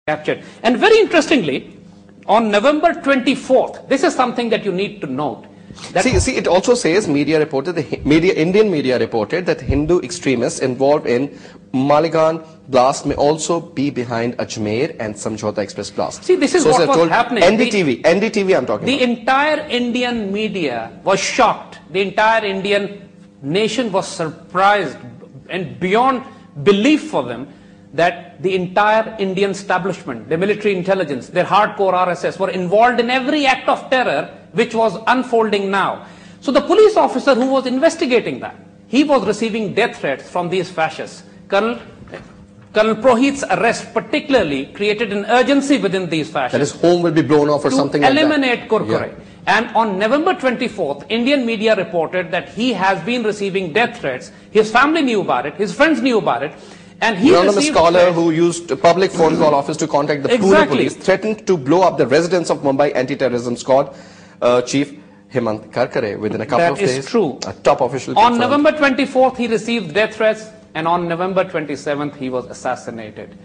captured. And very interestingly, on November 24th, this is something that you need to note. See, it also says Indian media reported that Hindu extremists involved in Maligan blast may also be behind Ajmer and Samjhauta Express blast. See, this is what was happening. NDTV I'm talking about. The entire Indian media was shocked. The entire Indian nation was surprised and beyond belief for them that the entire Indian establishment, the military intelligence, their hardcore RSS were involved in every act of terror which was unfolding now. So the police officer who was investigating that, he was receiving death threats from these fascists. Colonel Prohit's arrest particularly created an urgency within these fascists. That his home will be blown off or something like that. To eliminate Kurkure. Yeah. And on November 24th, Indian media reported that he has been receiving death threats. His family knew about it. His friends knew about it. And he anonymous scholar who used a public phone call office to contact the Pune police threatened to blow up the residence of Mumbai anti-terrorism squad chief Hemant Karkare within a couple of days. That is true. A top official on November 24th, he received death threats, and on November 27th, he was assassinated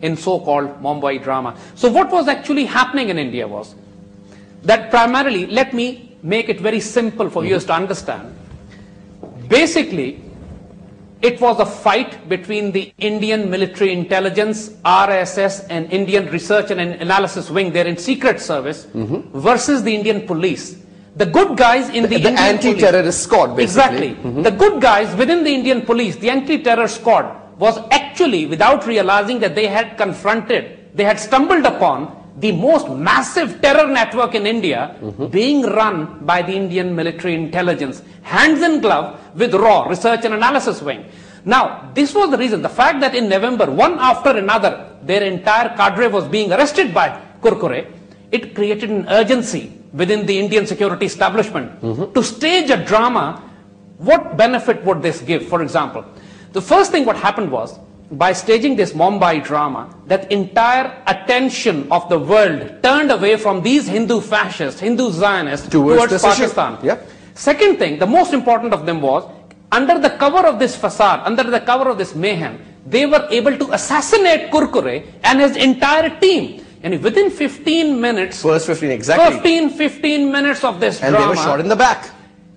in so-called Mumbai drama. So what was actually happening in India was that primarily, let me make it very simple for viewers to understand. Basically, it was a fight between the Indian military intelligence, RSS, and Indian research and analysis wing, they're in secret service, versus the Indian police. The good guys in the Indian anti-terrorist squad, basically. Exactly. The good guys within the Indian police, the anti-terror squad, was actually, without realizing that they had confronted, they had stumbled upon the most massive terror network in India being run by the Indian military intelligence, hands in glove with RAW, Research and Analysis Wing. Now, this was the reason, the fact that in November, one after another, their entire cadre was being arrested by Kurkure, it created an urgency within the Indian security establishment to stage a drama. What benefit would this give? For example, the first thing what happened was, by staging this Mumbai drama, that entire attention of the world turned away from these Hindu fascists, Hindu Zionists towards Pakistan. Yep. Second thing, the most important of them was, under the cover of this facade, under the cover of this mayhem, they were able to assassinate Kurkure and his entire team. And within 15 minutes, first 15, exactly. 15 minutes of this drama. And they were shot in the back.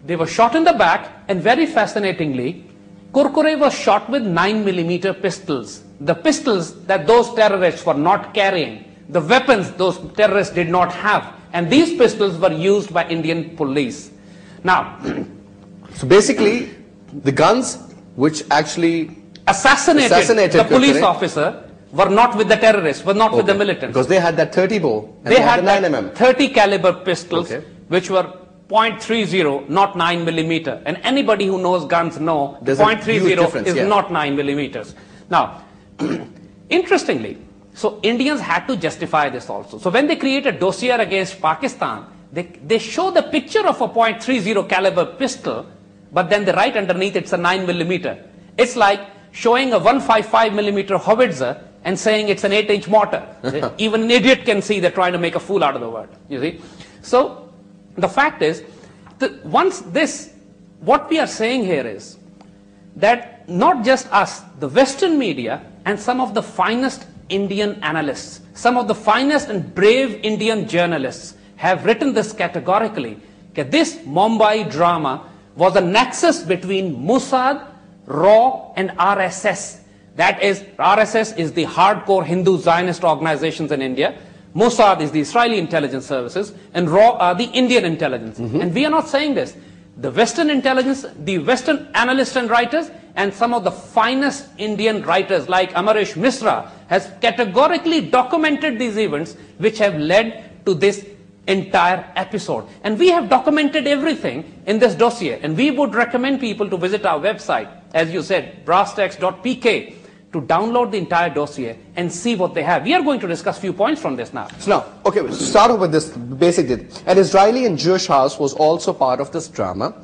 They were shot in the back, and very fascinatingly, Kurkure was shot with 9mm pistols. The pistols that those terrorists were not carrying, the weapons those terrorists did not have. And these pistols were used by Indian police. Now, so basically, the guns which actually assassinated the police officer were not with the terrorists, were not with the militants. Because they had that 30 bow and they had the 9mm. 30 caliber pistols, which were .30, not 9mm. And anybody who knows guns know .30 is not 9mm. Now, interestingly, so Indians had to justify this also. So when they created Dossier against Pakistan, they show the picture of a .30 caliber pistol, but then they write underneath it's a 9mm. It's like showing a 155mm howitzer and saying it's an 8-inch mortar. Even an idiot can see they're trying to make a fool out of the word. You see? So the fact is, that once this, what we are saying here is that not just us, the Western media and some of the finest Indian analysts, some of the finest and brave Indian journalists have written this categorically, that this Mumbai drama was a nexus between Mossad, RAW and RSS. That is, RSS is the hardcore Hindu Zionist organizations in India. Mossad is the Israeli intelligence services, and RAW are the Indian intelligence. And we are not saying this. The Western intelligence, the Western analysts and writers, and some of the finest Indian writers like Amaresh Misra has categorically documented these events which have led to this entire episode. And we have documented everything in this dossier. And we would recommend people to visit our website, as you said, brasstacks.pk, to download the entire dossier and see what they have. We are going to discuss a few points from this now. So now, okay, we'll start off with this basic thing. An Israeli and Jewish house was also part of this drama.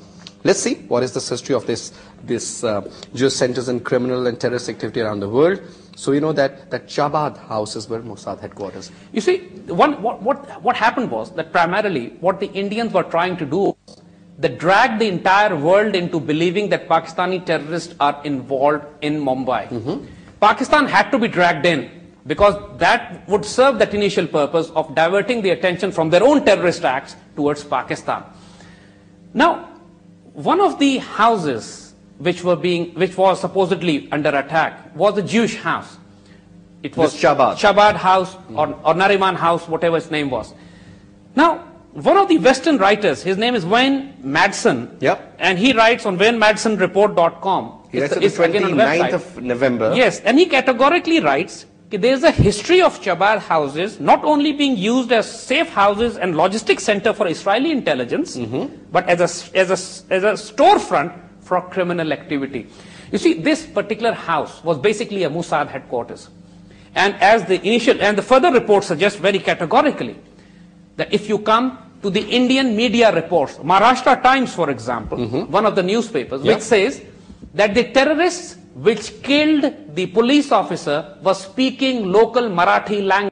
Let's see what is the history of this Jewish centers in criminal and terrorist activity around the world. So you know that Chabad house is where Mossad headquarters. You see, what happened was that primarily what the Indians were trying to do was they dragged the entire world into believing that Pakistani terrorists are involved in Mumbai. Pakistan had to be dragged in. because that would serve that initial purpose of diverting the attention from their own terrorist acts towards Pakistan. Now, one of the houses which was supposedly under attack was the Jewish house. It was Chabad House or Nariman House, whatever its name was. Now, one of the Western writers, his name is Wayne Madsen, and he writes on WayneMadsenReport.com. He writes on the 29th of November. Yes, and he categorically writes that there is a history of Chabad houses not only being used as safe houses and logistics center for Israeli intelligence, but as a storefront for criminal activity. You see, this particular house was basically a Mossad headquarters. And as the further reports suggest very categorically, that if you come to the Indian media reports, Maharashtra Times, for example, one of the newspapers, which says that the terrorists which killed the police officer was speaking local Marathi language.